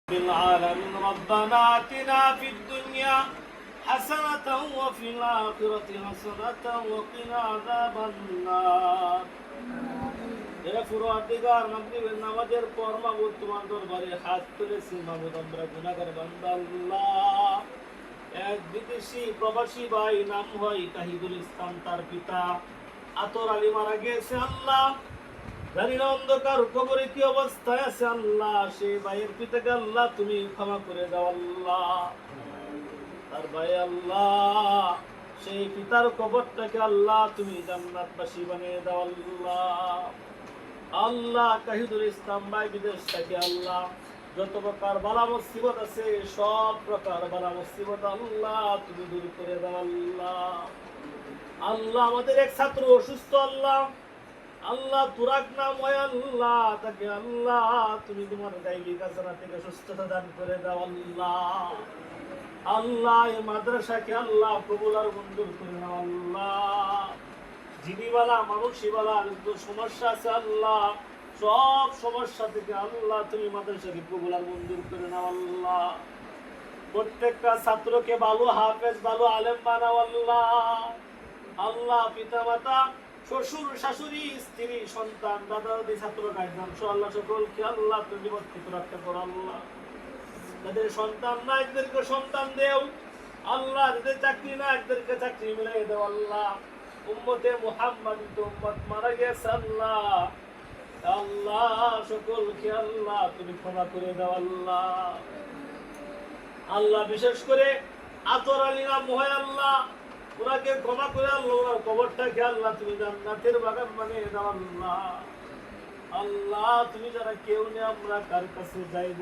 العالمين ربنا آتنا في الدنيا حسنة وفي الآخرة حسنة وقنا عذاب النار এরা পরওয়ারদিগার মাগরিবের নামাজের পর মাবুদ তোমার দরবারে হাত তুলেছি মাবুদ আমরা গুনাহগার বান্দা আল্লাহ এক বিদেশি প্রবাসী ভাই নাম হয় তাহিদুল ইসলাম তার পিতা আতর আলী মারা গেছে আল্লাহ জানি না অন্ধকার কবরে কি অবস্থায় আছে আল্লাহ সেই ভাইয়ের পিতাকে আল্লাহ তুমি ক্ষমা করে দাও আল্লাহ তার ভাই আল্লাহ সেই পিতার কবরটাকে আল্লাহ তুমি জান্নাতবাসী বানিয়ে দাও আল্লাহ আল্লাহ তাহিদুল ইসলাম ভাই বিদেশ থেকে আল্লাহ যত প্রকার বালা মুসিবত আছে সব প্রকার বালা মুসিবত আল্লাহ তুমি দূর করে দাও আল্লাহ আল্লাহ আমাদের এক ছাত্র অসুস্থ আল্লাহ আল্লাহ তুরাক নাম হয় আল্লাহ তাকে আল্লাহ তুমি তোমার গাইবি খাজানা থেকে সুস্থতা দান করে দাও আল্লাহ আল্লাহ এই মাদ্রাসাকে আল্লাহ কবুল আর মঞ্জুর করে নাও আল্লাহ জীবীওয়ালা মানুষীওয়ালা যত সমস্যা আছে আল্লাহ সব সমস্যা থেকে আল্লাহ তুমি মাদ্রাসাকে কবুল আর মঞ্জুর করে নাও আল্লাহ প্রত্যেকটা ছাত্রকে ভালো হাফেজ ভালো আলেম বানাও আল্লাহ আল্লাহ পিতা মাতা শ্বশুর শাশুড়ি স্ত্রী সন্তান দাদা দাদি ছাত্র গার্জিয়ান সহ আল্লাহ সকলকে আল্লাহ তুমি বরকত রাখতে পারো আল্লাহ যাদের সন্তান না এদেরকে সন্তান দেও আল্লাহ যাদের চাকরি না এদেরকে চাকরি মিলিয়ে দাও আল্লাহ উম্মতে মুহাম্মাদিত উম্মত মারা গেছে আল্লাহ আল্লাহ সকলকে আল্লাহ তুমি ক্ষমা করে দাও আল্লাহ আল্লাহ বিশেষ করে আতর আলী নাম হয় আল্লাহ ওনাকে ক্ষমা করে আল্লাহ ওনার কবরটাকে আল্লাহ তুমি জান্নাতের বাগান বানিয়ে দাও আল্লাহ আল্লাহ তুমি যারা কেউ নেই আমরা কার কাছে যাইব